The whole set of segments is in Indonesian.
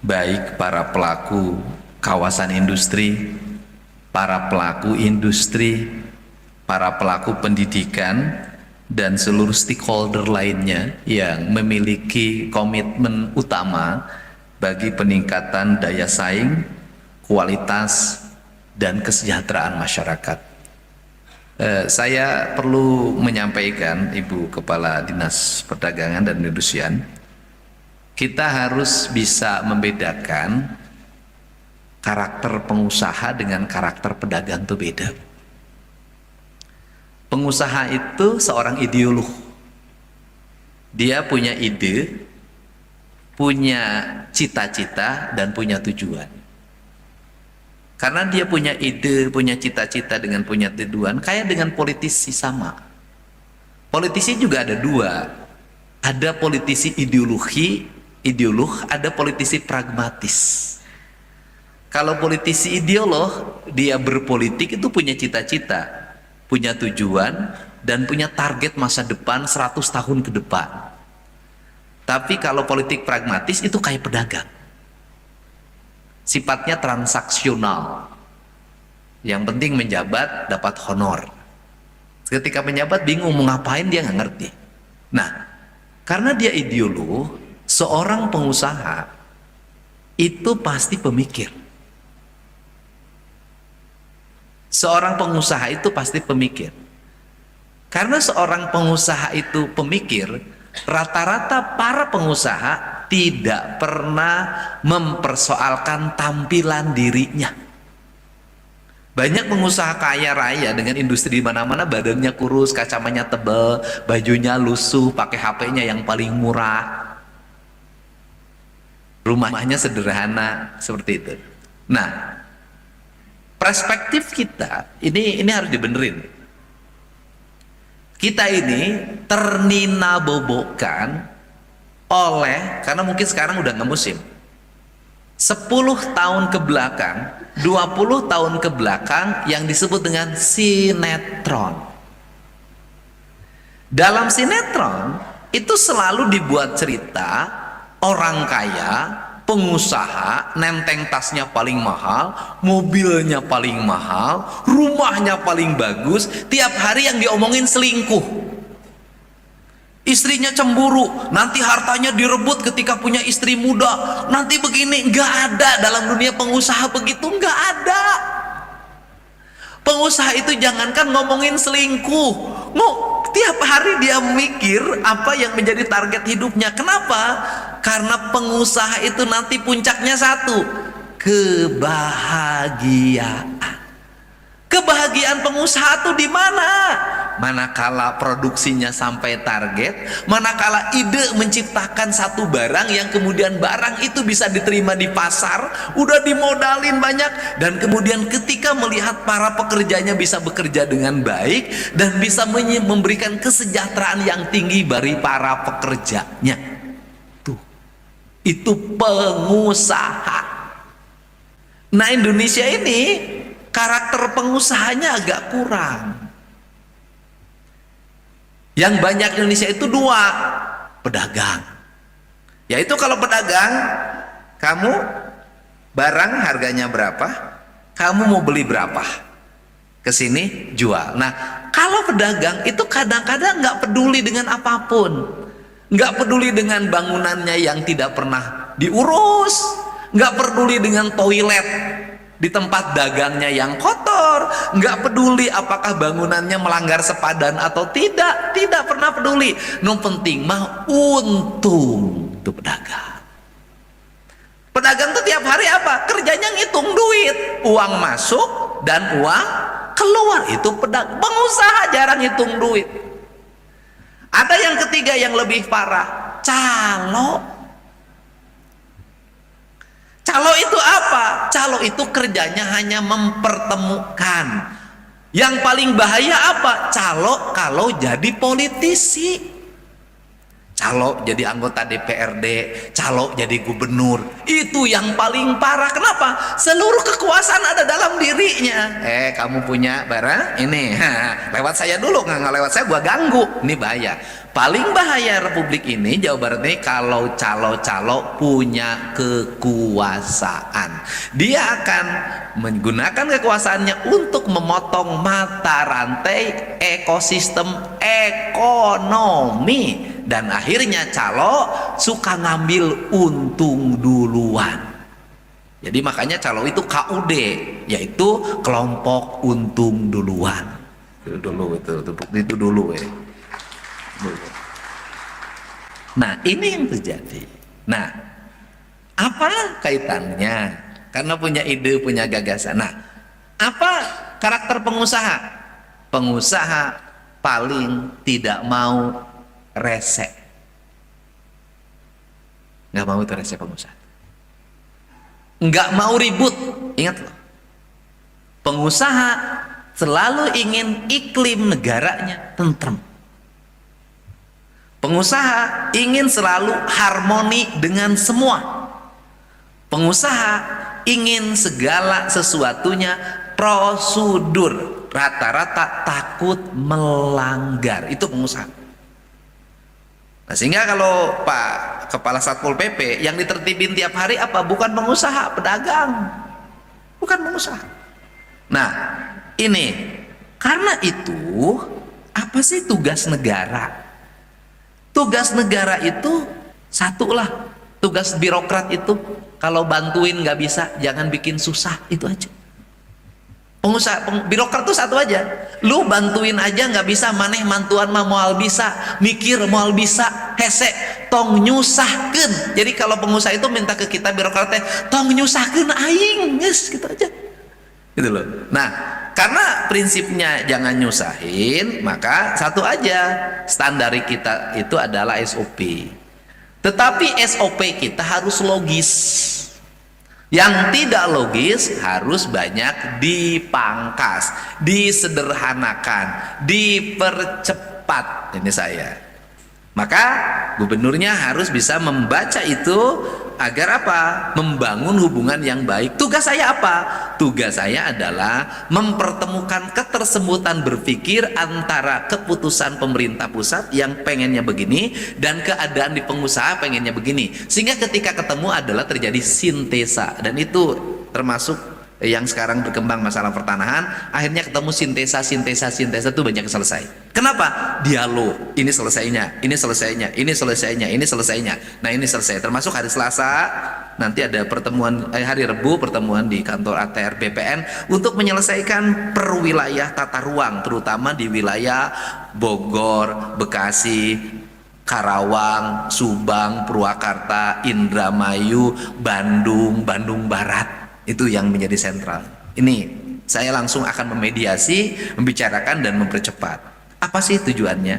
baik para pelaku kawasan industri, para pelaku industri, para pelaku pendidikan, dan seluruh stakeholder lainnya yang memiliki komitmen utama bagi peningkatan daya saing, kualitas, dan kesejahteraan masyarakat. Saya perlu menyampaikan, Ibu Kepala Dinas Perdagangan dan Perindustrian, kita harus bisa membedakan karakter pengusaha dengan karakter pedagang itu beda. Pengusaha itu seorang ideolog. Dia punya ide, punya cita-cita, dan punya tujuan. Karena dia punya ide, punya cita-cita, dengan punya tujuan, kayak dengan politisi sama. Politisi juga ada dua. Ada politisi ideolog, ada politisi pragmatis. Kalau politisi ideolog, dia berpolitik itu punya cita-cita, punya tujuan, dan punya target masa depan 100 tahun ke depan. Tapi kalau politik pragmatis itu kayak pedagang, sifatnya transaksional. Yang penting menjabat, dapat honor. Ketika menjabat bingung mau ngapain, dia nggak ngerti. Nah, karena dia ideolog, seorang pengusaha itu pasti pemikir. Seorang pengusaha itu pasti pemikir. Karena seorang pengusaha itu pemikir, rata-rata para pengusaha tidak pernah mempersoalkan tampilan dirinya. Banyak pengusaha kaya raya dengan industri di mana-mana, badannya kurus, kacamanya tebal, bajunya lusuh, pakai HP-nya yang paling murah, rumahnya sederhana, seperti itu. Nah, perspektif kita ini harus dibenerin. Kita ini terninabobokan oleh, karena mungkin sekarang udah nggak musim, 10 tahun ke belakang, 20 tahun ke belakang, yang disebut dengan sinetron. Dalam sinetron itu selalu dibuat cerita orang kaya, pengusaha, nenteng tasnya paling mahal, mobilnya paling mahal, rumahnya paling bagus, tiap hari yang diomongin selingkuh, istrinya cemburu, nanti hartanya direbut ketika punya istri muda, nanti begini. Nggak ada dalam dunia pengusaha begitu, nggak ada. Pengusaha itu jangankan ngomongin selingkuh, tiap hari dia mikir apa yang menjadi target hidupnya. Kenapa? Karena pengusaha itu nanti puncaknya satu, kebahagiaan. Kebahagiaan pengusaha itu di mana? Manakala produksinya sampai target, manakala ide menciptakan satu barang yang kemudian barang itu bisa diterima di pasar, udah dimodalin banyak, dan kemudian ketika melihat para pekerjanya bisa bekerja dengan baik dan bisa memberikan kesejahteraan yang tinggi bagi para pekerjanya. Tuh, itu pengusaha. Nah, Indonesia ini karakter pengusahanya agak kurang. Yang banyak Indonesia itu dua, pedagang. Yaitu kalau pedagang, kamu barang harganya berapa, kamu mau beli berapa, kesini jual. Nah, kalau pedagang itu kadang-kadang nggak peduli dengan apapun, nggak peduli dengan bangunannya yang tidak pernah diurus, nggak peduli dengan toilet di tempat dagangnya yang kotor, nggak peduli apakah bangunannya melanggar sepadan atau tidak pernah peduli. Yang penting mah untung. Itu pedagang. Pedagang tuh tiap hari apa? Kerjanya ngitung duit, uang masuk dan uang keluar. Itu pedagang. Pengusaha jarang ngitung duit. Ada yang ketiga yang lebih parah, calo. Calo itu apa? Calo itu kerjanya hanya mempertemukan. Yang paling bahaya apa? Calo kalau jadi politisi. calo jadi anggota DPRD, calo jadi gubernur. Itu yang paling parah. Kenapa? Seluruh kekuasaan ada dalam dirinya. Kamu punya barang ini, lewat saya dulu, nggak lewat saya gua ganggu. Ini bahaya. Paling bahaya Republik ini, Jawa Barat ini, kalau calo-calo punya kekuasaan. Dia akan menggunakan kekuasaannya untuk memotong mata rantai ekosistem ekonomi. Dan akhirnya calo suka ngambil untung duluan. Jadi makanya calo itu KUD, yaitu kelompok untung duluan. Itu dulu ya. Nah, ini yang terjadi. Nah, apa kaitannya? Karena punya ide, punya gagasan. Nah, apa karakter pengusaha? Pengusaha paling tidak mau rese. Nggak mau itu rese pengusaha. Nggak mau ribut. Ingat loh, pengusaha selalu ingin iklim negaranya tentrem. Pengusaha ingin selalu harmoni dengan semua. Pengusaha ingin segala sesuatunya prosedur, rata-rata takut melanggar. Itu pengusaha. Nah, sehingga kalau Pak Kepala Satpol PP yang ditertibin tiap hari apa? Bukan pengusaha, pedagang. Bukan pengusaha. Nah, ini karena itu apa sih tugas negara? Tugas negara itu satu lah. Tugas birokrat itu kalau bantuin nggak bisa, jangan bikin susah, itu aja. Birokrat tuh satu aja. Lu bantuin aja nggak bisa, maneh mantuan mah moal bisa, mikir moal bisa, hese tong nyusahkeun. Jadi kalau pengusaha itu minta ke kita birokratnya, tong nyusahkeun aing, geus gitu aja. Gitu loh. Nah, karena prinsipnya jangan nyusahin, maka satu aja standar kita itu adalah SOP. Tetapi SOP kita harus logis. Yang tidak logis harus banyak dipangkas, disederhanakan, dipercepat. Ini saya. Maka gubernurnya harus bisa membaca itu agar apa? Membangun hubungan yang baik. Tugas saya apa? Tugas saya adalah mempertemukan ketersemutan berpikir antara keputusan pemerintah pusat yang pengennya begini dan keadaan di pengusaha pengennya begini. Sehingga ketika ketemu adalah terjadi sintesa, dan itu termasuk yang sekarang berkembang masalah pertanahan, akhirnya ketemu sintesa itu banyak selesai. Kenapa? Dialog. Ini selesainya, ini selesainya, ini selesainya, ini selesainya. Nah, ini selesai. Termasuk hari Selasa nanti ada pertemuan, hari Rebu pertemuan di kantor ATR BPN untuk menyelesaikan perwilayah tata ruang, terutama di wilayah Bogor, Bekasi, Karawang, Subang, Purwakarta, Indramayu, Bandung Barat. Itu yang menjadi sentral. Ini saya langsung akan memediasi, membicarakan dan mempercepat. Apa sih tujuannya?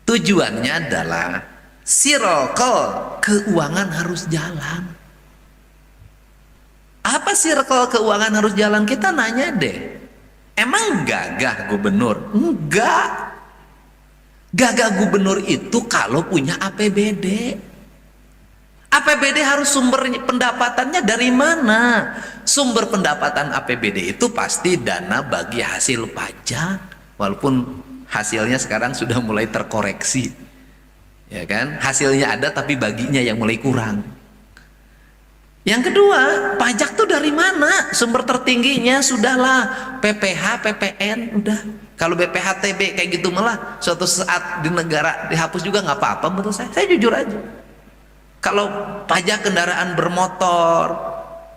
Tujuannya adalah circle keuangan harus jalan. Apa circle keuangan harus jalan? Kita nanya deh. Emang gagah gubernur? Enggak. Gagah gubernur itu kalau punya APBD. APBD harus sumber pendapatannya dari mana? Sumber pendapatan APBD itu pasti dana bagi hasil pajak, walaupun hasilnya sekarang sudah mulai terkoreksi, ya kan? Hasilnya ada tapi baginya yang mulai kurang. Yang kedua, pajak tuh dari mana? Sumber tertingginya sudahlah PPH, PPN, udah. Kalau BPHTB kayak gitu malah suatu saat di negara dihapus juga nggak apa-apa menurut saya. Saya jujur aja. Kalau pajak kendaraan bermotor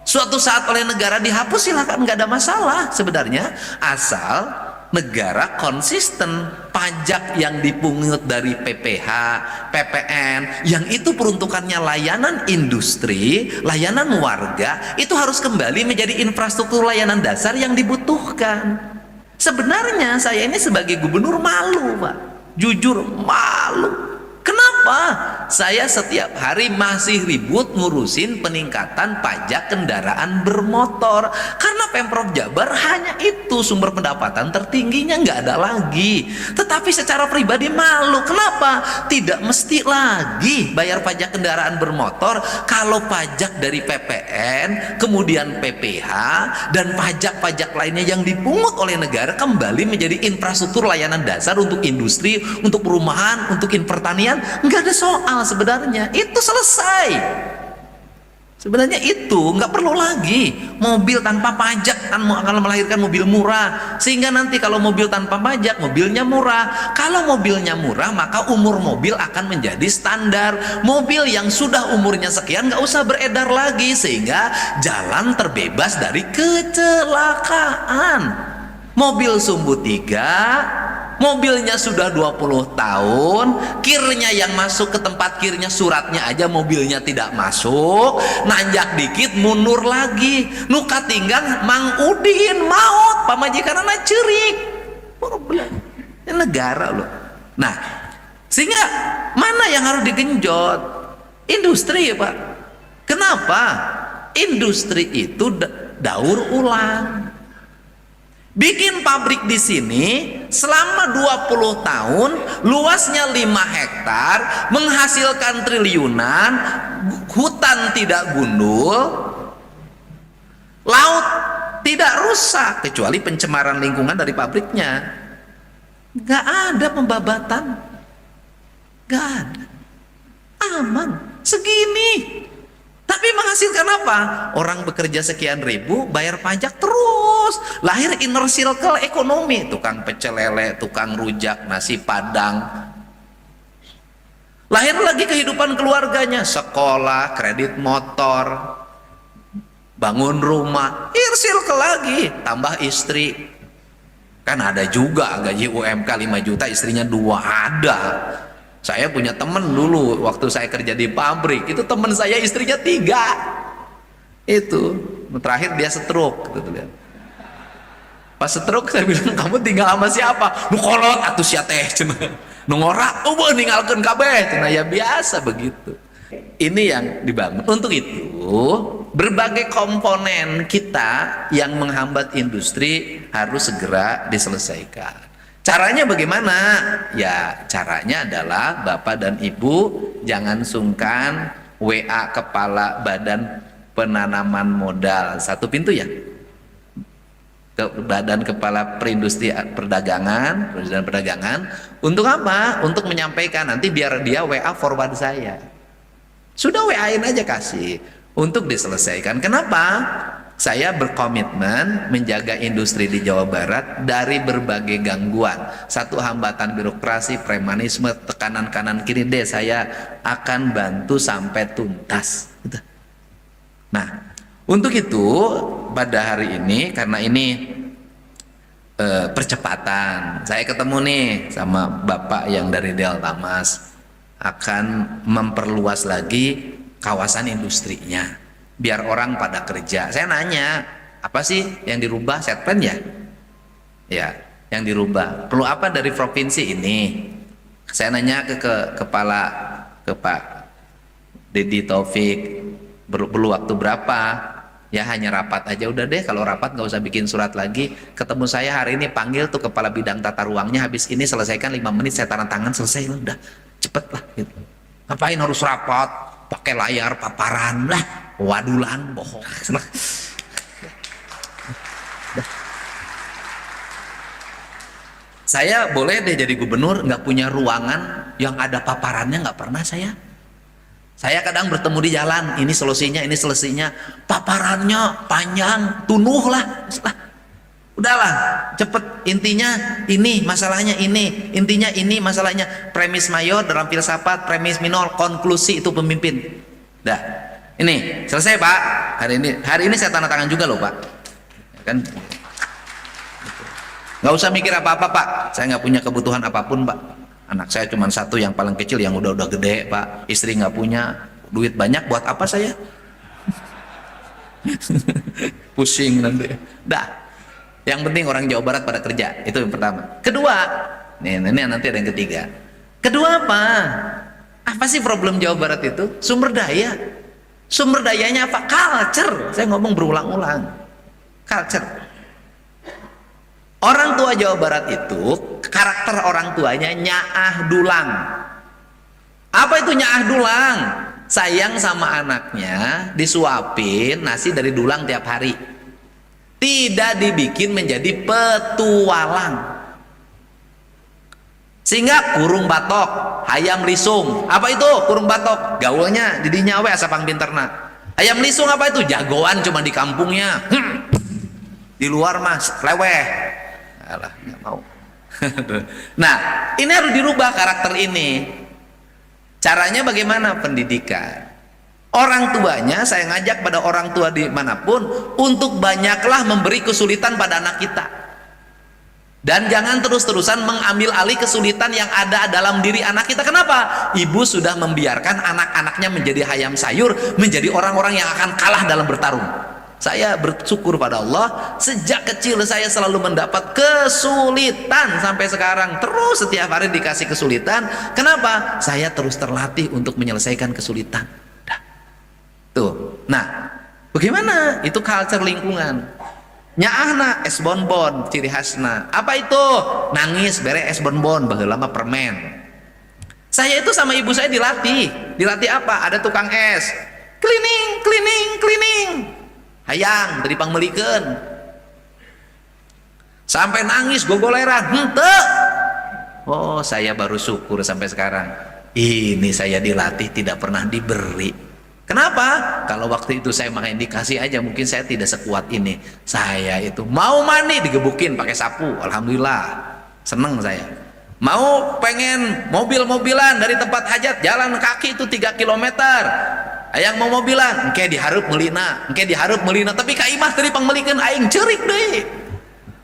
suatu saat oleh negara dihapus, silakan, nggak ada masalah sebenarnya, asal negara konsisten pajak yang dipungut dari PPH, PPN yang itu peruntukannya layanan industri, layanan warga, itu harus kembali menjadi infrastruktur layanan dasar yang dibutuhkan. Sebenarnya saya ini sebagai gubernur malu, Pak, jujur malu. Kenapa? Saya setiap hari masih ribut ngurusin peningkatan pajak kendaraan bermotor. Karena Karena Pemprov Jabar hanya itu sumber pendapatan tertingginya, nggak ada lagi. Tetapi secara pribadi malu. Kenapa? Tidak mesti lagi bayar pajak kendaraan bermotor kalau pajak dari PPN, kemudian PPH, dan pajak-pajak lainnya yang dipungut oleh negara kembali menjadi infrastruktur layanan dasar untuk industri, untuk perumahan, untuk pertanian. Nggak ada soal sebenarnya. Itu selesai. Sebenarnya itu nggak perlu lagi mobil tanpa pajak akan melahirkan mobil murah, sehingga nanti kalau mobil tanpa pajak mobilnya murah. Kalau mobilnya murah maka umur mobil akan menjadi standar. Mobil yang sudah umurnya sekian nggak usah beredar lagi, sehingga jalan terbebas dari kecelakaan. Mobil sumbu 3, mobilnya sudah 20 tahun, kirnya yang masuk ke tempat kirnya suratnya aja mobilnya tidak masuk, nanjak dikit mundur lagi, nuka tinggang Mang Udin maut pamajikan anak cerik. Ini negara loh. Nah, sehingga mana yang harus digenjot? Industri ya Pak. Kenapa? Industri itu daur ulang. Bikin pabrik di sini selama 20 tahun, luasnya 5 hektar, menghasilkan triliunan, hutan tidak gundul, laut tidak rusak, kecuali pencemaran lingkungan dari pabriknya. Gak ada pembabatan, gak ada, aman, segini. Tapi menghasilkan apa? Orang bekerja sekian ribu, bayar pajak terus. Lahir inner circle ekonomi. Tukang pecel lele, tukang rujak, nasi padang. Lahir lagi kehidupan keluarganya. Sekolah, kredit motor, bangun rumah. Inner circle lagi. Tambah istri. Kan ada juga gaji UMK 5 juta, istrinya 2, ada. Saya punya temen dulu waktu saya kerja di pabrik, itu temen saya istrinya 3. Itu terakhir dia stroke gitu, lihat. Pas stroke saya bilang, kamu tinggal sama siapa? Nu kolot atuh sia teh cenah. Nu ngora eueuh ninggalkeun kabeh cenah. Ya biasa begitu. Ini yang dibangun. Untuk itu berbagai komponen kita yang menghambat industri harus segera diselesaikan. Caranya bagaimana? Ya caranya adalah Bapak dan Ibu jangan sungkan WA Kepala Badan Penanaman Modal, 1 pintu ya, ke Badan Kepala Perindustrian Perdagangan, untuk apa? Untuk menyampaikan, nanti biar dia WA forward saya. Sudah WA-in aja kasih untuk diselesaikan. Kenapa? Saya berkomitmen menjaga industri di Jawa Barat dari berbagai gangguan. Satu, hambatan birokrasi, premanisme, tekanan kanan kiri, saya akan bantu sampai tuntas. Nah, untuk itu pada hari ini, karena ini percepatan, saya ketemu nih sama Bapak yang dari Delta Mas, akan memperluas lagi kawasan industrinya. Biar orang pada kerja. Saya nanya, apa sih yang dirubah? Setpen ya? Ya, yang dirubah. Perlu apa dari provinsi ini? Saya nanya ke Pak Dedi Taufik, perlu waktu berapa? Ya hanya rapat aja udah deh. Kalau rapat nggak usah bikin surat lagi. Ketemu saya hari ini, panggil tuh kepala bidang tata ruangnya. Habis ini selesaikan 5 menit, saya tanda tangan, selesai lah, udah cepet lah gitu. Ngapain harus rapat? Pakai layar paparan lah. Wadulan, bohong. Saya boleh deh jadi gubernur, nggak punya ruangan yang ada paparannya, nggak pernah saya. Saya kadang bertemu di jalan, ini solusinya, ini selesainya, paparannya panjang, tunuh lah. Udahlah, cepet. Intinya ini, masalahnya ini, intinya ini, masalahnya. Premis mayor dalam filsafat, premis minor, konklusi itu pemimpin. Dah. Ini selesai Pak. Hari ini saya tanda tangan juga loh Pak. Ya kan? Nggak usah mikir apa-apa Pak. Saya nggak punya kebutuhan apapun Pak. Anak saya cuma 1 yang paling kecil, yang udah gede Pak. Istri nggak punya, duit banyak buat apa saya? Pusing nanti. Dah. Yang penting orang Jawa Barat pada kerja. Itu yang pertama. Kedua, ini nanti ada yang ketiga. Kedua apa? Apa sih problem Jawa Barat itu? Sumber daya. Sumber dayanya apa? Culture. Saya ngomong berulang-ulang. culture. Orang tua Jawa Barat itu karakter orang tuanya nyaah dulang. Apa itu nyaah dulang? Sayang sama anaknya, disuapin nasi dari dulang tiap hari. Tidak dibikin menjadi petualang. Sehingga kurung batok, hayam lisung. Apa itu kurung batok? Gaulnya jadi nyawe asapang pinterna. Hayam lisung apa itu? Jagoan cuma di kampungnya. Di luar mas, leweh. Alah, nggak mau. Nah, ini harus dirubah karakter ini. Caranya bagaimana? Pendidikan. Orang tuanya, saya ngajak pada orang tua dimanapun untuk banyaklah memberi kesulitan pada anak kita. Dan jangan terus-terusan mengambil alih kesulitan yang ada dalam diri anak kita. Kenapa? Ibu sudah membiarkan anak-anaknya menjadi hayam sayur, menjadi orang-orang yang akan kalah dalam bertarung. Saya bersyukur pada Allah, sejak kecil saya selalu mendapat kesulitan sampai sekarang. Terus setiap hari dikasih kesulitan. Kenapa? Saya terus terlatih untuk menyelesaikan kesulitan. Tuh. Nah, bagaimana? Itu culture lingkungan. Nyaahna es bonbon ciri khasna. Apa itu? Nangis bere es bonbon, baheula mah permen. Saya itu sama ibu saya dilatih. Dilatih apa? Ada tukang es. Cleaning, cleaning, cleaning. Hayang dari pangmelikeun. Sampai nangis gogoleran. Henteu. Oh, saya baru syukur sampai sekarang. Ini saya dilatih tidak pernah diberi. Kenapa? Kalau waktu itu saya makan dikasih aja, mungkin saya tidak sekuat ini. Saya itu mau mandi digebukin pakai sapu, alhamdulillah, seneng saya. Mau pengen mobil-mobilan dari tempat hajat, jalan kaki itu 3 km. Ayang mau mobilan, engke dihareup meulina, tapi ka imah tadi pangmelikeun aing ceurik deui.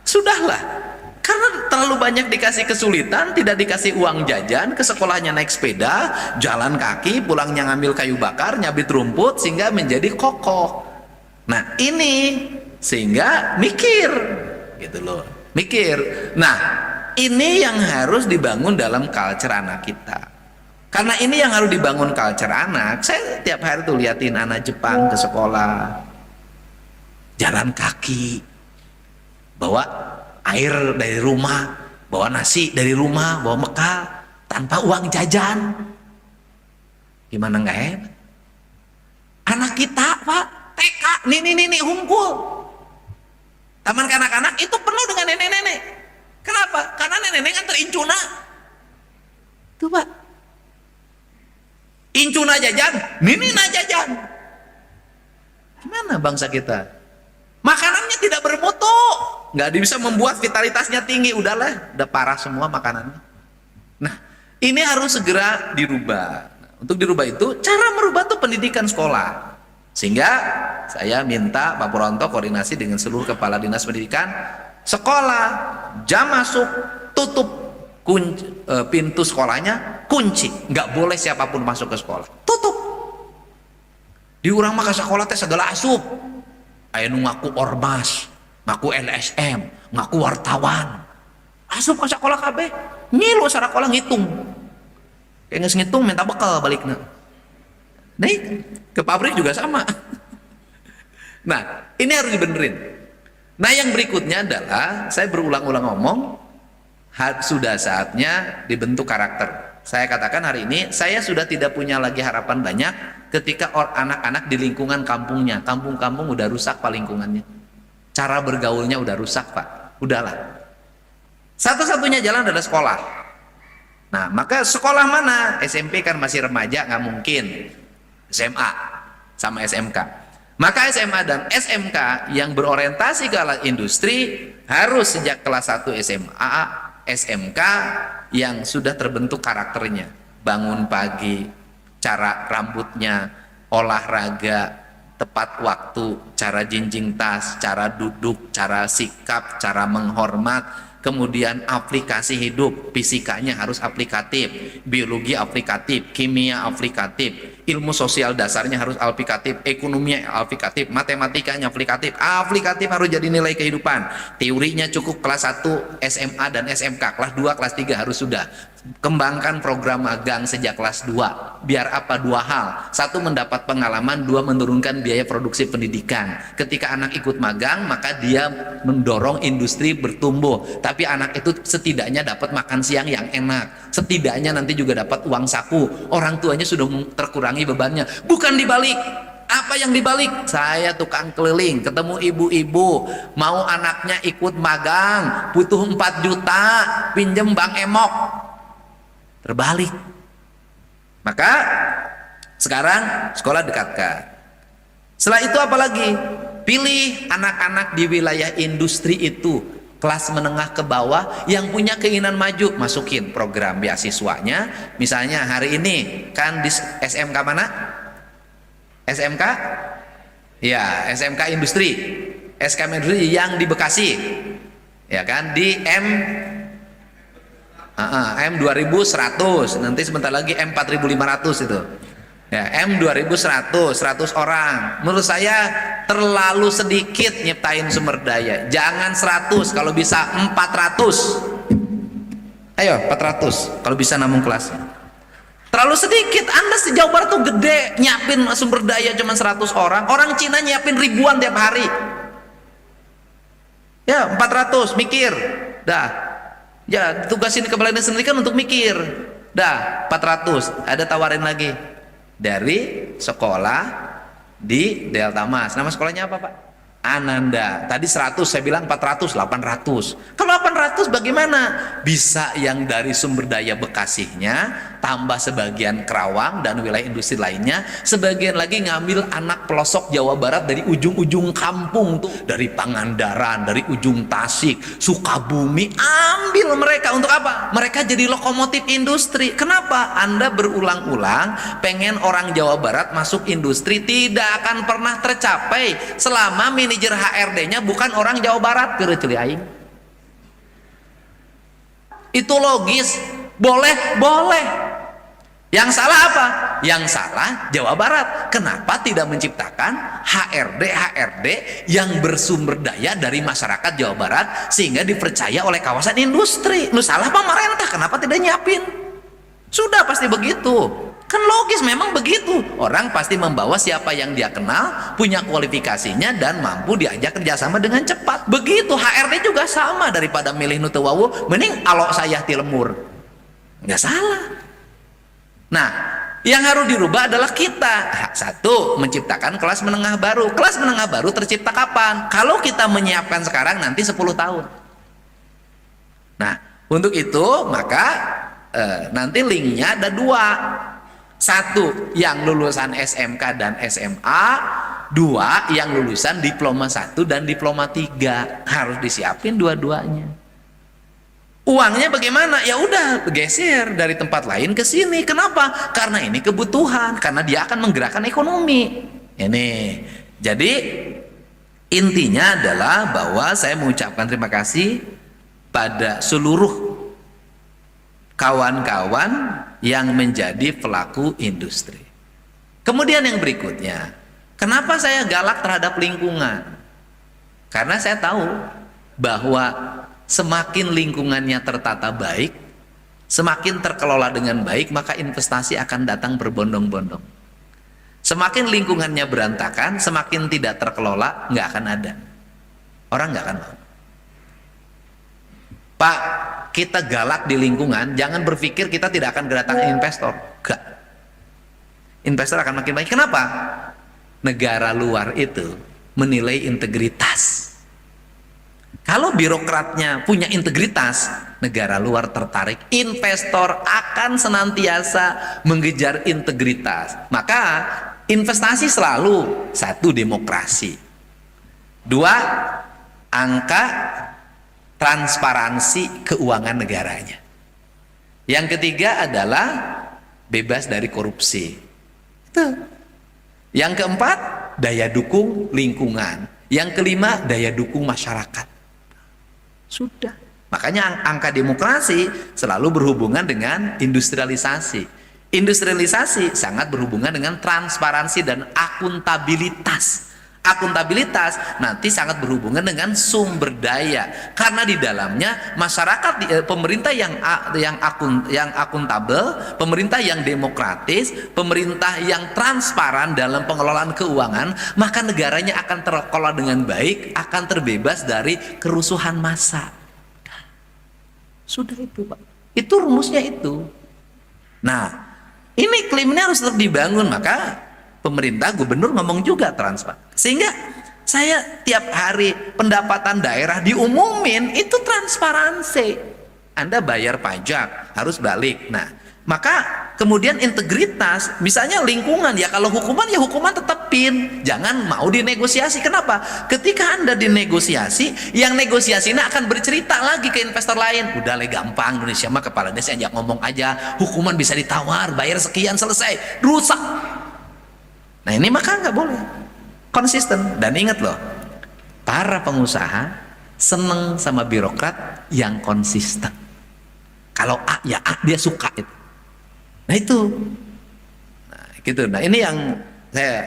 Sudahlah. Karena terlalu banyak dikasih kesulitan, tidak dikasih uang jajan, ke sekolahnya naik sepeda, jalan kaki, pulangnya ngambil kayu bakar, nyabit rumput, sehingga menjadi kokoh. Nah ini, sehingga mikir, gitu loh, mikir. Nah ini yang harus dibangun dalam culture anak kita. Karena ini yang harus dibangun culture anak. Saya tiap hari tuh liatin anak Jepang ke sekolah, jalan kaki, bawa air dari rumah, bawa nasi dari rumah, bawa bekal tanpa uang jajan. Gimana nggak hebat? Anak kita pak TK nih hungkul. Taman kanak-kanak itu penuh dengan nenek-nenek. Kenapa? Karena nenek-nenek nganter incuna. Tuh pak, incuna jajan, nina jajan. Gimana bangsa kita? Makanannya tidak bermutu, nggak bisa membuat vitalitasnya tinggi. Udahlah, udah parah semua makanannya. Nah, ini harus segera dirubah. Untuk dirubah itu, cara merubah tuh pendidikan sekolah. Sehingga saya minta Pak Purwanto koordinasi dengan seluruh kepala dinas pendidikan, sekolah jam masuk tutup, pintu sekolahnya kunci, nggak boleh siapapun masuk ke sekolah, tutup. Diurang mah ka sekolah teh segala asup. Aya nu ngaku ormas, ngaku LSM, ngaku wartawan. Asup ka sekolah kabeh, ngilu sakola ngitung. Kayak geus ngitung minta bekal balikna. Nih, ke pabrik juga sama. Nah, ini harus dibenerin. Nah, yang berikutnya adalah saya berulang-ulang ngomong, sudah saatnya dibentuk karakter. Saya katakan hari ini, saya sudah tidak punya lagi harapan banyak ketika anak-anak di lingkungan kampungnya. Kampung-kampung udah rusak pak lingkungannya. Cara bergaulnya udah rusak pak. Udahlah. Satu-satunya jalan adalah sekolah. Nah, maka sekolah mana? SMP kan masih remaja, nggak mungkin. SMA sama SMK. Maka SMA dan SMK yang berorientasi ke arah industri harus sejak kelas 1 SMA, SMK yang sudah terbentuk karakternya. Bangun pagi, cara rambutnya, olahraga, tepat waktu, cara jinjing tas, cara duduk, cara sikap, cara menghormat, kemudian aplikasi hidup, fisikanya harus aplikatif, biologi aplikatif, kimia aplikatif, ilmu sosial dasarnya harus aplikatif, ekonominya aplikatif, matematikanya aplikatif. Aplikatif harus jadi nilai kehidupan. Teorinya cukup kelas 1 SMA dan SMK, kelas 2, kelas 3 harus sudah. Kembangkan program magang sejak kelas 2. Biar apa? Dua hal. Satu, mendapat pengalaman. Dua, menurunkan biaya produksi pendidikan. Ketika anak ikut magang, maka dia mendorong industri bertumbuh. Tapi anak itu setidaknya dapat makan siang yang enak. Setidaknya nanti juga dapat uang saku. Orang tuanya sudah terkurangi bebannya. Bukan dibalik. Apa yang dibalik? Saya tukang keliling, ketemu ibu-ibu, mau anaknya ikut magang, butuh 4 juta, pinjem Bang Emok. Terbalik. Maka sekarang sekolah dekatkan. Setelah itu apalagi? Pilih anak-anak di wilayah industri itu, kelas menengah ke bawah yang punya keinginan maju, masukin program beasiswanya. Misalnya hari ini kan di SMK mana? SMK? Ya, SMK Industri. SMK Industri yang di Bekasi. Ya kan, di M2100, nanti sebentar lagi M4500 itu. Ya, M2100, 100 orang. Menurut saya terlalu sedikit nyiptain sumber daya. Jangan 100, kalau bisa 400. Ayo 400 kalau bisa namun kelasnya. Terlalu sedikit. Anda di Jawa Barat tuh gede, nyiapin sumber daya cuma 100 orang. Orang Cina nyiapin ribuan tiap hari. Ya 400, mikir. Dah. Ya, tugasin kepala dinas sendiri kan untuk mikir. Dah, 400. Ada tawarin lagi dari sekolah di Delta Mas. Nama sekolahnya apa, Pak? Ananda. Tadi 100, saya bilang 400, 800. Kalau 800 bagaimana? Bisa yang dari sumber daya Bekasinya, tambah sebagian Kerawang dan wilayah industri lainnya, sebagian lagi ngambil anak pelosok Jawa Barat dari ujung-ujung kampung tuh, dari Pangandaran, dari ujung Tasik, Sukabumi, ambil mereka untuk apa? Mereka jadi lokomotif industri. Kenapa? Anda berulang-ulang pengen orang Jawa Barat masuk industri, tidak akan pernah tercapai selama manajer HRD-nya bukan orang Jawa Barat. Kereceli aing. Itu logis. Boleh, boleh. Yang salah apa? Yang salah Jawa Barat. Kenapa tidak menciptakan HRD yang bersumber daya dari masyarakat Jawa Barat sehingga dipercaya oleh kawasan industri? Lu salah pemerintah, kenapa tidak nyiapin? Sudah pasti begitu. Kan logis memang begitu. Orang pasti membawa siapa yang dia kenal, punya kualifikasinya dan mampu diajak kerjasama dengan cepat. Begitu HRD juga sama, daripada milih nutewawu, mending alok saya ti lemur. Nggak salah. Nah, yang harus dirubah adalah kita. Satu, menciptakan kelas menengah baru. Kelas menengah baru tercipta kapan? Kalau kita menyiapkan sekarang, nanti 10 tahun. Nah, untuk itu maka nanti linknya ada 2. 1 yang lulusan SMK dan SMA, 2 yang lulusan diploma 1 dan diploma 3. Harus disiapin dua-duanya. Uangnya bagaimana? Ya udah geser dari tempat lain ke sini. Kenapa? Karena ini kebutuhan, karena dia akan menggerakkan ekonomi. Ini. Jadi intinya adalah bahwa saya mengucapkan terima kasih pada seluruh kawan-kawan yang menjadi pelaku industri. Kemudian yang berikutnya, kenapa saya galak terhadap lingkungan? Karena saya tahu bahwa semakin lingkungannya tertata baik, semakin terkelola dengan baik, maka investasi akan datang berbondong-bondong. Semakin lingkungannya berantakan, semakin tidak terkelola, nggak akan ada. Orang nggak akan mau. Pak, kita galak di lingkungan, jangan berpikir kita tidak akan kedatangan investor. Enggak. Investor akan makin baik. Kenapa? Negara luar itu menilai integritas. Kalau birokratnya punya integritas, negara luar tertarik. Investor akan senantiasa mengejar integritas. Maka investasi selalu 1, demokrasi. 2, angka transparansi keuangan negaranya. Yang ketiga adalah bebas dari korupsi. Itu. Yang keempat, daya dukung lingkungan. Yang kelima, daya dukung masyarakat. Sudah. Makanya angka demokrasi selalu berhubungan dengan industrialisasi. Industrialisasi sangat berhubungan dengan transparansi dan akuntabilitas. Akuntabilitas nanti sangat berhubungan dengan sumber daya, karena di dalamnya masyarakat, pemerintah yang akuntabel, pemerintah yang demokratis, pemerintah yang transparan dalam pengelolaan keuangan, maka negaranya akan terkelola dengan baik, akan terbebas dari kerusuhan massa. Sudah itu, Pak. Itu rumusnya itu. Nah, ini klaimnya harus tetap dibangun, maka pemerintah, gubernur ngomong juga transparan. Sehingga saya tiap hari pendapatan daerah diumumin, itu transparansi. Anda bayar pajak, harus balik. Nah, maka kemudian integritas, misalnya lingkungan, ya kalau hukuman ya hukuman tetepin, jangan mau dinegosiasi. Kenapa? Ketika Anda dinegosiasi, yang negosiasi ini akan bercerita lagi ke investor lain, udah gampang, Indonesia mah kepala desa ajak ngomong aja, hukuman bisa ditawar, bayar sekian, selesai, rusak. Nah ini maka nggak boleh, konsisten. Dan ingat loh, para pengusaha seneng sama birokrat yang konsisten. Kalau A ya A, dia suka itu. Nah itu, nah gitu. Nah ini yang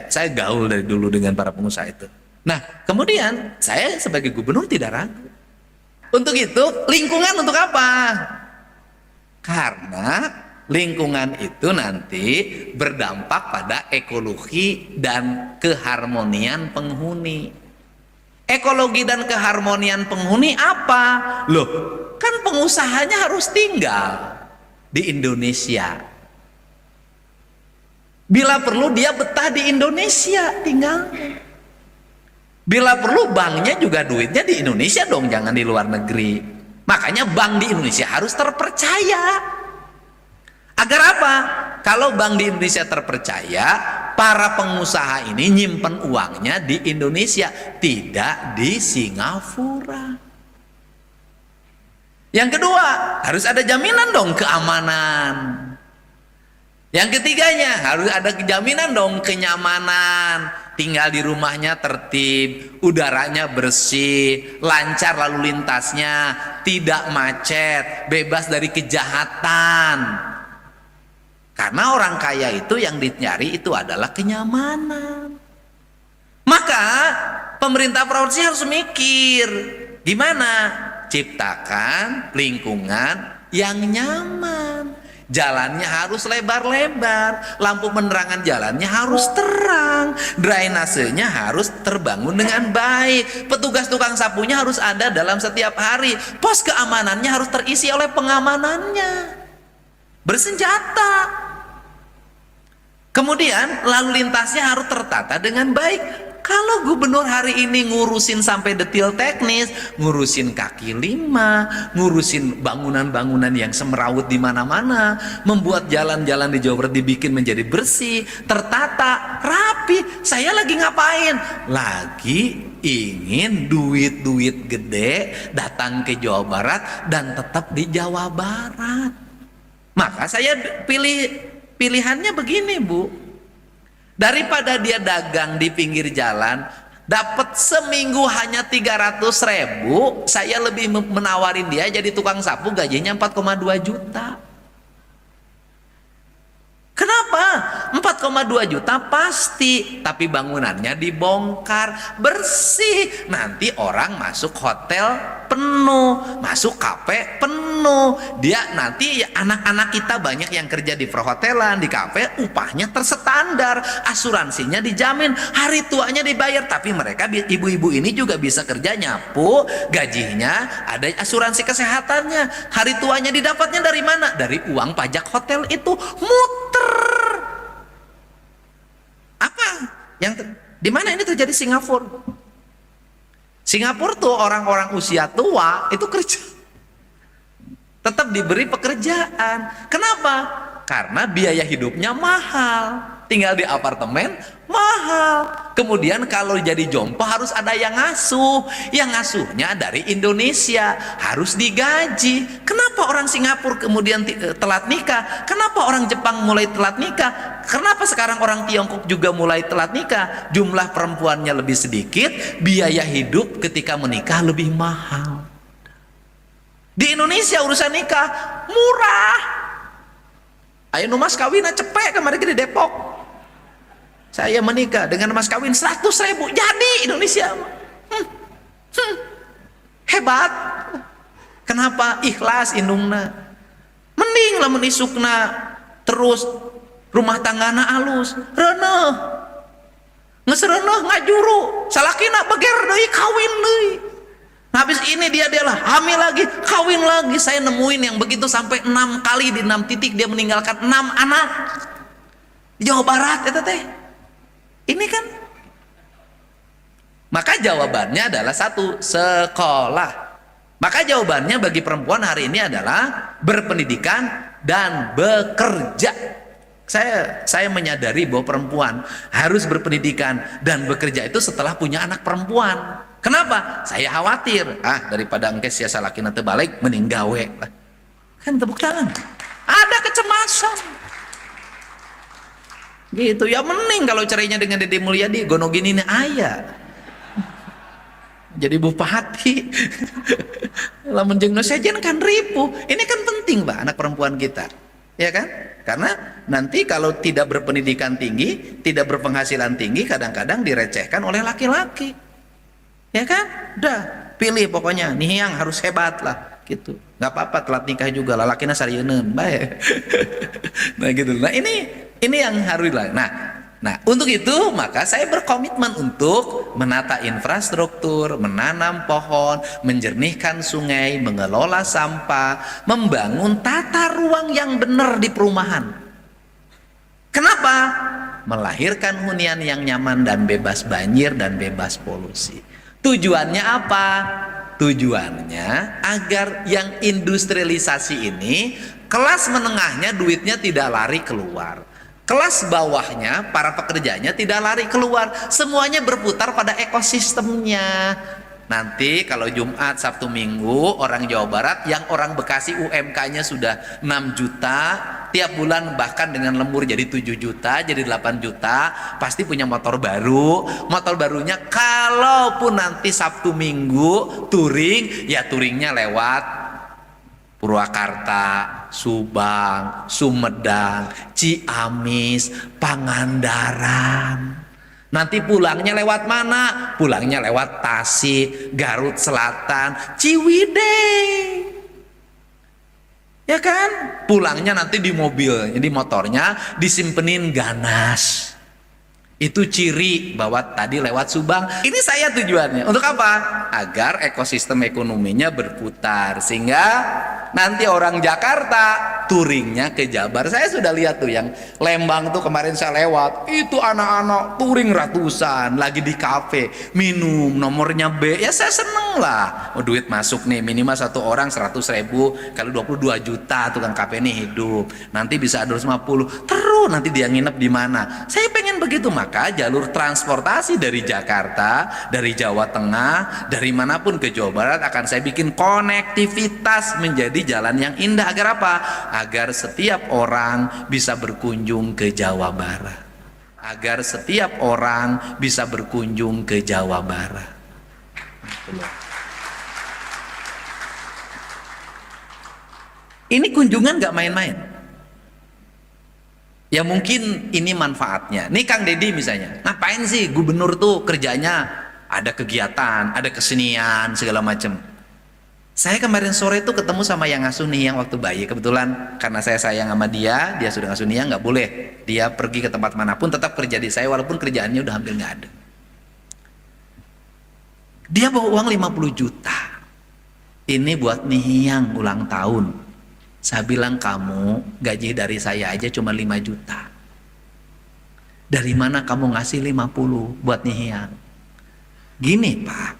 saya gaul dari dulu dengan para pengusaha itu. Nah kemudian saya sebagai gubernur tidak ragu. Untuk itu lingkungan untuk apa? Karena lingkungan itu nanti berdampak pada ekologi dan keharmonian penghuni. Ekologi dan keharmonian penghuni apa? Loh, kan pengusahanya harus tinggal di Indonesia. Bila perlu dia betah di Indonesia tinggal. Bila perlu banknya juga duitnya di Indonesia dong, jangan di luar negeri. Makanya bank di Indonesia harus terpercaya. Agar apa? Kalau bank di Indonesia terpercaya, para pengusaha ini nyimpen uangnya di Indonesia, tidak di Singapura. Yang kedua, harus ada jaminan dong keamanan. Yang ketiganya, harus ada jaminan dong kenyamanan. Tinggal di rumahnya tertib, udaranya bersih, lancar lalu lintasnya, tidak macet, bebas dari kejahatan. Karena orang kaya itu yang dicari itu adalah kenyamanan. Maka pemerintah provinsi harus mikir gimana ciptakan lingkungan yang nyaman. Jalannya harus lebar-lebar, lampu penerangan jalannya harus terang, drainasenya harus terbangun dengan baik, petugas tukang sapunya harus ada dalam setiap hari, pos keamanannya harus terisi oleh pengamanannya, bersenjata. Kemudian lalu lintasnya harus tertata dengan baik. Kalau gubernur hari ini ngurusin sampai detail teknis, ngurusin kaki lima, ngurusin bangunan-bangunan yang semrawut di mana-mana, membuat jalan-jalan di Jawa Barat dibikin menjadi bersih, tertata, rapi. Saya lagi ngapain? Lagi ingin duit-duit gede datang ke Jawa Barat dan tetap di Jawa Barat. Maka saya pilihannya begini, Bu. Daripada dia dagang di pinggir jalan, dapat seminggu hanya 300.000, saya lebih menawarin dia jadi tukang sapu, gajinya 4,2 juta. Kenapa? 4,2 juta pasti, tapi bangunannya dibongkar, bersih. Nanti orang masuk hotel penuh, masuk kafe penuh. Dia nanti anak-anak kita banyak yang kerja di perhotelan, di kafe, upahnya terstandar, asuransinya dijamin, hari tuanya dibayar. Tapi mereka ibu-ibu ini juga bisa kerja nyapu, gajinya ada asuransi kesehatannya. Hari tuanya didapatnya dari mana? Dari uang pajak hotel itu, muter. Apa yang di mana ini terjadi? Singapura. Singapura tuh orang-orang usia tua itu kerja, tetap diberi pekerjaan. Kenapa? Karena biaya hidupnya mahal. Tinggal di apartemen mahal. Kemudian kalau jadi jompo harus ada yang ngasuh. Yang ngasuhnya dari Indonesia, harus digaji. Kenapa orang Singapura kemudian telat nikah? Kenapa orang Jepang mulai telat nikah? Kenapa sekarang orang Tiongkok juga mulai telat nikah? Jumlah perempuannya lebih sedikit, biaya hidup ketika menikah lebih mahal. Di Indonesia urusan nikah murah. Ayo nu mas kawin cepet kemarin di Depok. Saya menikah dengan mas kawin 100.000 jadi Indonesia. Hebat. Kenapa? Ikhlas indungna. Mending lamun isukna terus rumah tanggana alus, reuneuh. Geus reuneuh ngajuru, salakina beger deui kawin deui. Nah, habis ini dia lah hamil lagi, kawin lagi. Saya nemuin yang begitu sampai 6 kali di 6 titik dia meninggalkan 6 anak. Di Jawa Barat eta teh. Ini kan. Maka jawabannya adalah satu, sekolah. Maka jawabannya bagi perempuan hari ini adalah berpendidikan dan bekerja. Saya menyadari bahwa perempuan harus berpendidikan dan bekerja itu setelah punya anak perempuan. Kenapa? Saya khawatir, daripada engke sia salakina teu balik mending gawe lah. Kan tepuk tangan. Ada kecemasan. Gitu ya, mending kalau cerainya dengan Dede Mulyadi gono gini nih aya. Jadi bupati. Lamun jeung nu sejen kan ripuh. Ini kan penting, Pak, anak perempuan kita. Ya kan? Karena nanti kalau tidak berpendidikan tinggi, tidak berpenghasilan tinggi, kadang-kadang direcehkan oleh laki-laki. Ya kan? Udah, pilih pokoknya. Nih yang harus hebat lah, gitu. Nggak apa-apa telat nikah juga, lalakina sarieun bae. Nah gitu. Nah ini yang harus lah. Nah, untuk itu maka saya berkomitmen untuk menata infrastruktur, menanam pohon, menjernihkan sungai, mengelola sampah, membangun tata ruang yang benar di perumahan. Kenapa? Melahirkan hunian yang nyaman dan bebas banjir dan bebas polusi. Tujuannya apa? Tujuannya agar yang industrialisasi ini kelas menengahnya duitnya tidak lari keluar. Kelas bawahnya, para pekerjanya tidak lari keluar. Semuanya berputar pada ekosistemnya. Nanti kalau Jumat, Sabtu, Minggu, orang Jawa Barat, yang orang Bekasi UMK-nya sudah 6 juta, tiap bulan bahkan dengan lembur jadi 7 juta, jadi 8 juta, pasti punya motor baru. Motor barunya kalaupun nanti Sabtu, Minggu, touring, ya touringnya lewat Purwakarta, Subang, Sumedang, Ciamis, Pangandaran. Nanti pulangnya lewat mana? Pulangnya lewat Tasik, Garut Selatan, Ciwidey. Ya kan? Pulangnya nanti di mobil, jadi motornya disimpenin ganas. Itu ciri bahwa tadi lewat Subang. Ini saya tujuannya. Untuk apa? Agar ekosistem ekonominya berputar. Sehingga nanti orang Jakarta touringnya ke Jabar. Saya sudah lihat tuh yang Lembang tuh kemarin saya lewat. Itu anak-anak touring ratusan. Lagi di kafe. Minum nomornya B. Ya saya seneng lah. Oh, duit masuk nih. Minimal satu orang 100.000. Kali 22 juta tukang kafe nih hidup. Nanti bisa 250. Terus nanti dia nginep di mana. Saya pengen begitu. Maka jalur transportasi dari Jakarta, dari Jawa Tengah, dari manapun ke Jawa Barat akan saya bikin konektivitas menjadi jalan yang indah. Agar apa? Agar setiap orang bisa berkunjung ke Jawa Barat. Agar setiap orang bisa berkunjung ke Jawa Barat. Ini kunjungan gak main-main. Ya mungkin ini manfaatnya. Nih Kang Deddy misalnya, ngapain sih gubernur tuh kerjanya ada kegiatan, ada kesenian segala macam. Saya kemarin sore tuh ketemu sama yang ngasuh nih yang waktu bayi. Kebetulan karena saya sayang sama dia sudah ngasuh nih, nggak boleh dia pergi ke tempat manapun, tetap kerja di saya walaupun kerjaannya udah hampir nggak ada. Dia bawa uang 50 juta. Ini buat nih yang ulang tahun. Saya bilang, kamu gaji dari saya aja cuma 5 juta. Dari mana kamu ngasih 50 buat Nihiang? Gini Pak,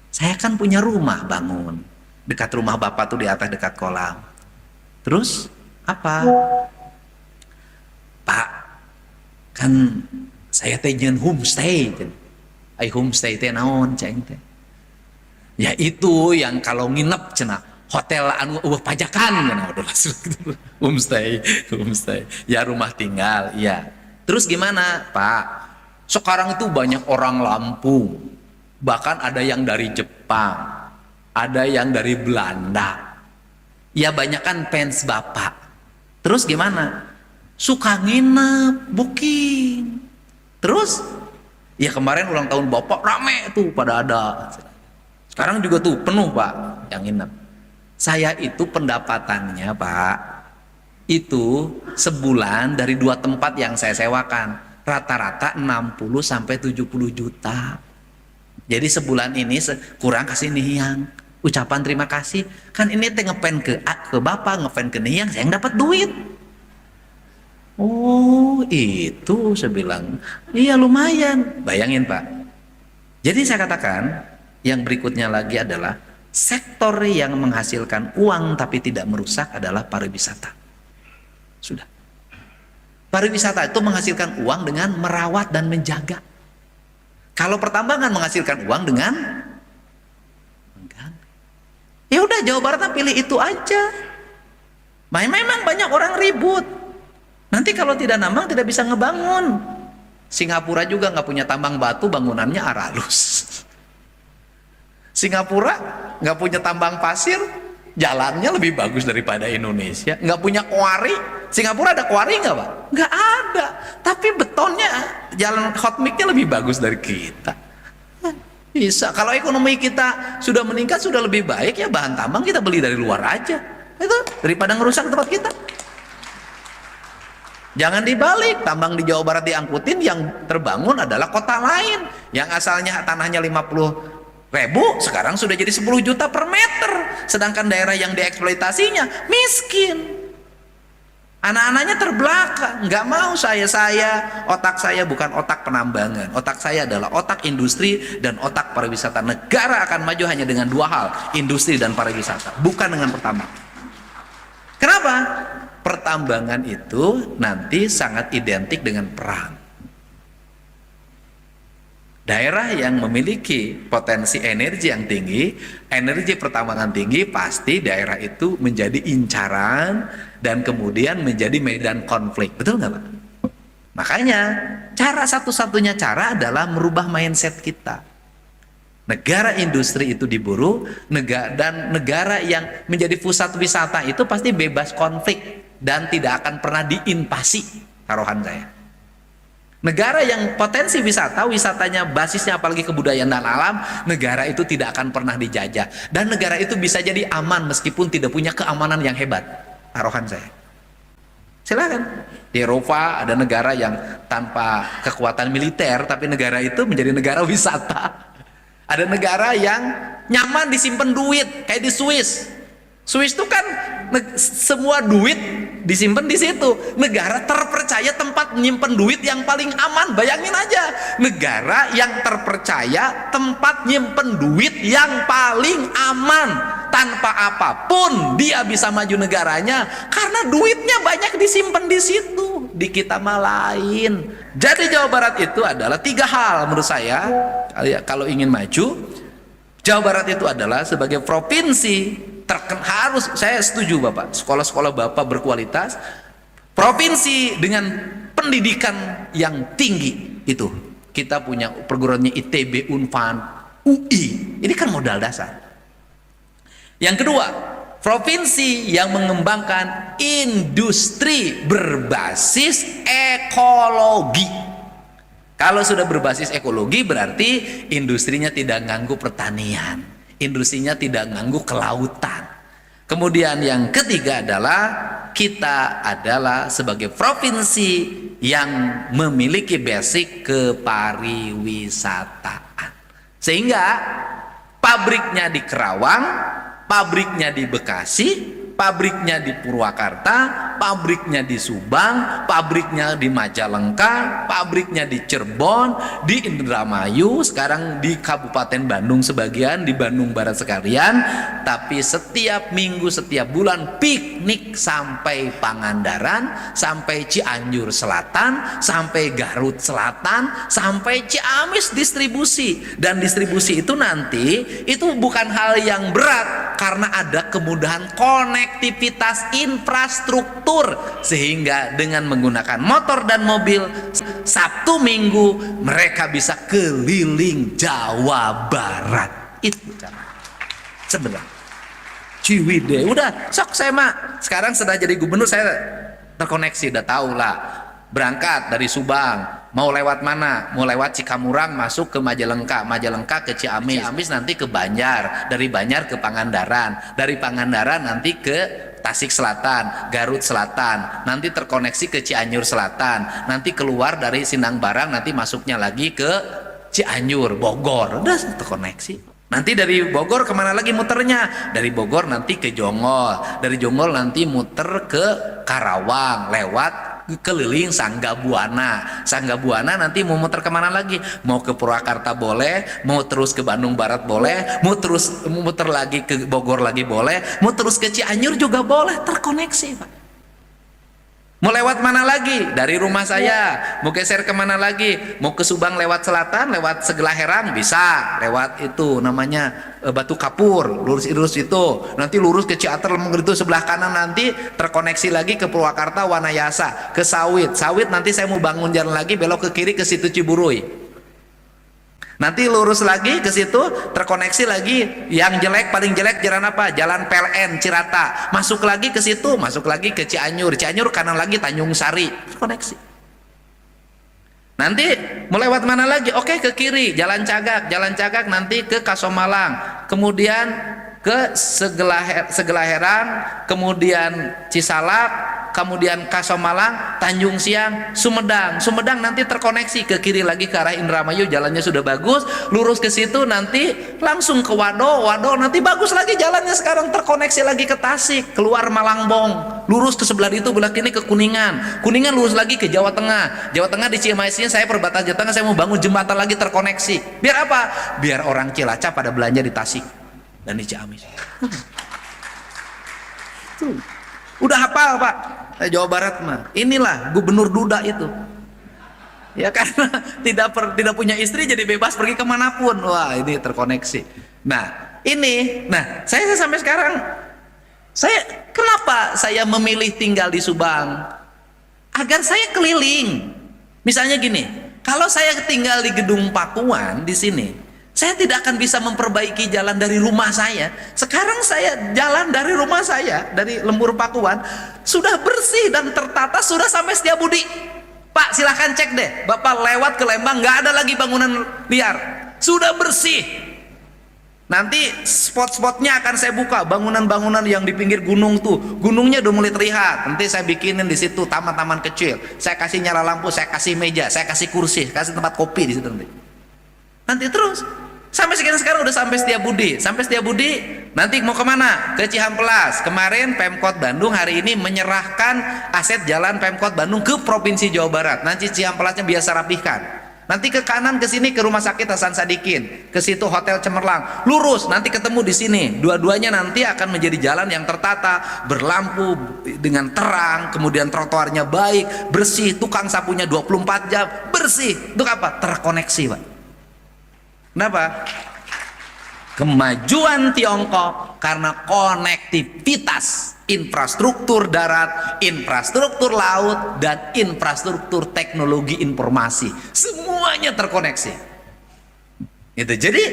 saya kan punya rumah bangun. Dekat rumah Bapak tuh di atas dekat kolam. Terus apa? Pak, kan saya teh nyeun homestay. Ai homestay teh naon ceng teh? Ya itu yang kalau nginep cenah hotel anu pajakan homestay ya, rumah tinggal ya. Terus gimana Pak? Sekarang itu banyak orang Lampung, bahkan ada yang dari Jepang, ada yang dari Belanda. Ya banyak kan fans Bapak. Terus gimana? Suka nginep, booking. Terus ya kemarin ulang tahun bapak rame tuh pada ada. Sekarang juga tuh penuh pak yang nginep. Saya itu pendapatannya pak, itu sebulan dari 2 tempat yang saya sewakan rata-rata 60 sampai 70 juta. Jadi sebulan ini kurang kasih niang ucapan terima kasih. Kan ini teh ngepen ke bapak, ngepen ke niang, saya yang dapat duit. Oh itu saya bilang, iya lumayan. Bayangin pak. Jadi saya katakan yang berikutnya lagi adalah sektor yang menghasilkan uang tapi tidak merusak adalah pariwisata. Sudah. Pariwisata itu menghasilkan uang dengan merawat dan menjaga. Kalau pertambangan menghasilkan uang dengan mengganti. Ya udah Jawa Barat pilih itu aja. Memang banyak orang ribut. Nanti kalau tidak nambang tidak bisa ngebangun. Singapura juga nggak punya tambang batu, bangunannya aralus. Singapura nggak punya tambang pasir, jalannya lebih bagus daripada Indonesia. Nggak punya kuari. Singapura ada kuari nggak pak? Nggak ada. Tapi betonnya, jalan hot mix-nya lebih bagus dari kita. Bisa. Kalau ekonomi kita sudah meningkat, sudah lebih baik ya bahan tambang kita beli dari luar aja. Itu daripada ngerusak tempat kita. Jangan dibalik, tambang di Jawa Barat diangkutin, yang terbangun adalah kota lain yang asalnya tanahnya 50.000 sekarang sudah jadi 10 juta per meter, sedangkan daerah yang dieksploitasinya miskin, anak-anaknya terbelakang. Nggak mau saya otak saya bukan otak penambangan, otak saya adalah otak industri dan otak pariwisata. Negara akan maju hanya dengan 2 hal, industri dan pariwisata, bukan dengan pertambangan. Kenapa? Pertambangan itu nanti sangat identik dengan perang. Daerah yang memiliki potensi energi yang tinggi, energi pertambangan tinggi, pasti daerah itu menjadi incaran dan kemudian menjadi medan konflik. Betul nggak Pak? Makanya satu-satunya cara adalah merubah mindset kita. Negara industri itu diburu, dan negara yang menjadi pusat wisata itu pasti bebas konflik dan tidak akan pernah diinvasi, taruhan saya. Negara yang potensi wisatanya basisnya apalagi kebudayaan dan alam, negara itu tidak akan pernah dijajah. Dan negara itu bisa jadi aman meskipun tidak punya keamanan yang hebat, taruhan saya. Silakan. Di Eropa ada negara yang tanpa kekuatan militer, tapi negara itu menjadi negara wisata. Ada negara yang nyaman disimpan duit, kayak di Swiss. Swiss itu kan semua duit disimpan di situ. Negara terpercaya tempat menyimpan duit yang paling aman. Bayangin aja, negara yang terpercaya tempat nyimpen duit yang paling aman. Tanpa apapun dia bisa maju negaranya karena duitnya banyak disimpan di situ. Di kita mah lain. Jadi Jawa Barat itu adalah 3 hal menurut saya. Kalau ingin maju, Jawa Barat itu adalah sebagai provinsi harus, saya setuju Bapak, sekolah-sekolah Bapak berkualitas, provinsi dengan pendidikan yang tinggi. Itu kita punya perguruannya ITB, Unpad, UI, ini kan modal dasar. Yang kedua, provinsi yang mengembangkan industri berbasis ekologi. Kalau sudah berbasis ekologi berarti industrinya tidak ganggu pertanian, industrinya tidak ganggu kelautan. Kemudian yang ketiga adalah kita adalah sebagai provinsi yang memiliki basic kepariwisataan. Sehingga pabriknya di Kerawang, pabriknya di Bekasi, pabriknya di Purwakarta, pabriknya di Subang, pabriknya di Majalengka, pabriknya di Cirebon, di Indramayu, sekarang di Kabupaten Bandung sebagian, di Bandung Barat sekalian. Tapi setiap minggu, setiap bulan piknik sampai Pangandaran, sampai Cianjur Selatan, sampai Garut Selatan, sampai Ciamis distribusi. Dan distribusi itu nanti itu bukan hal yang berat karena ada kemudahan konektivitas infrastruktur, sehingga dengan menggunakan motor dan mobil Sabtu Minggu mereka bisa keliling Jawa Barat. Itu cara sebenarnya. Ciwidey udah sok, saya mah sekarang sudah jadi gubernur, saya terkoneksi, udah tahu lah. Berangkat dari Subang, mau lewat mana? Mau lewat Cikamurang masuk ke Majalengka, Majalengka ke Ciamis, Ciamis nanti ke Banjar, dari Banjar ke Pangandaran, dari Pangandaran nanti ke Tasik Selatan, Garut Selatan, nanti terkoneksi ke Cianjur Selatan, nanti keluar dari Sindang Barang, nanti masuknya lagi ke Cianjur, Bogor, udah terkoneksi. Nanti dari Bogor kemana lagi muternya? Dari Bogor nanti ke Jonggol, dari Jonggol nanti muter ke Karawang, lewat keliling Sanggabuana. Sanggabuana nanti mau muter kemana lagi? Mau ke Purwakarta boleh, mau terus ke Bandung Barat boleh, mau terus muter lagi ke Bogor lagi boleh, mau terus ke Cianjur juga boleh, terkoneksi Pak. Mau lewat mana lagi? Dari rumah saya. Mau geser kemana lagi? Mau ke Subang lewat selatan, lewat Segelaheran bisa. Lewat itu namanya Batu Kapur, lurus itu. Nanti lurus ke Ciater itu sebelah kanan, nanti terkoneksi lagi ke Purwakarta Wanayasa, ke Sawit. Sawit nanti saya mau bangun jalan lagi, belok ke kiri ke situ Ciburuy. Nanti lurus lagi ke situ, terkoneksi lagi. Yang jelek, paling jelek jalan apa? Jalan PLN Cirata. Masuk lagi ke situ, masuk lagi ke Cianjur. Cianjur kanan lagi Tanjung Sari. Terkoneksi. Nanti mau lewat mana lagi? Oke, ke kiri, Jalan Cagak. Jalan Cagak nanti ke Kasomalang. Kemudian ke Segelaheran, kemudian Cisalak, kemudian Kasomalang, Tanjung Siang, Sumedang. Sumedang nanti terkoneksi ke kiri lagi ke arah Indramayu, jalannya sudah bagus, lurus ke situ nanti langsung ke Wado. Wado nanti bagus lagi jalannya, sekarang terkoneksi lagi ke Tasik, keluar Malangbong, lurus ke sebelah itu, belah kini ke Kuningan. Kuningan lurus lagi ke Jawa Tengah. Jawa Tengah di Cimahisnya saya perbatasan Jawa Tengah, saya mau bangun jembatan lagi terkoneksi. Biar apa? Biar orang Cilacap pada belanja di Tasik dan di Ciamis. Udah hafal Pak, Jawa Barat mah. Inilah Gubernur Duda itu. Ya karena tidak punya istri jadi bebas pergi kemanapun. Wah ini terkoneksi. Nah ini, saya sampai sekarang, kenapa saya memilih tinggal di Subang? Agar saya keliling. Misalnya gini, kalau saya tinggal di Gedung Pakuan di sini, saya tidak akan bisa memperbaiki jalan dari rumah saya. Sekarang saya jalan dari rumah saya, dari Lembur Pakuan, sudah bersih dan tertata, sudah sampai Setiabudi. Pak silahkan cek deh, Bapak lewat ke Lembang, nggak ada lagi bangunan liar, sudah bersih. Nanti spot-spotnya akan saya buka, bangunan-bangunan yang di pinggir gunung tuh, gunungnya udah mulai terlihat. Nanti saya bikinin di situ taman-taman kecil, saya kasih nyala lampu, saya kasih meja, saya kasih kursi, kasih tempat kopi di situ nanti terus sampai sekarang udah sampai Setiabudi. Sampai Setiabudi nanti mau kemana? Ke Cihampelas. Kemarin Pemkot Bandung hari ini menyerahkan aset jalan Pemkot Bandung ke Provinsi Jawa Barat. Nanti Cihampelasnya biasa rapihkan. Nanti ke kanan ke sini ke Rumah Sakit Hasan Sadikin, ke situ Hotel Cemerlang, lurus nanti ketemu di sini. Dua-duanya nanti akan menjadi jalan yang tertata, berlampu dengan terang, kemudian trotoarnya baik, bersih, tukang sapunya 24 jam, bersih. Untuk apa? Terkoneksi Pak. Kenapa? Kemajuan Tiongkok karena konektivitas infrastruktur darat, infrastruktur laut, dan infrastruktur teknologi informasi. Semuanya terkoneksi. Itu. Jadi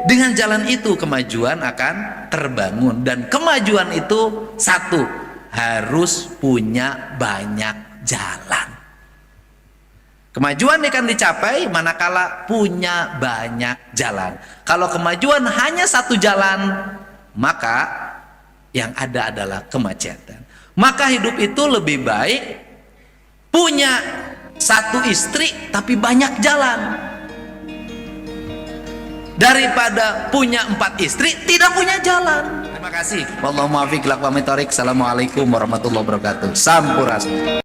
dengan jalan itu kemajuan akan terbangun, dan kemajuan itu satu, harus punya banyak jalan. Kemajuan akan dicapai manakala punya banyak jalan. Kalau kemajuan hanya satu jalan, maka yang ada adalah kemacetan. Maka hidup itu lebih baik punya satu istri tapi banyak jalan, daripada punya 4 istri tidak punya jalan. Terima kasih. Wallahu muwaffiq ila aqwamit thoriq. Assalamualaikum warahmatullahi wabarakatuh. Sampurasun.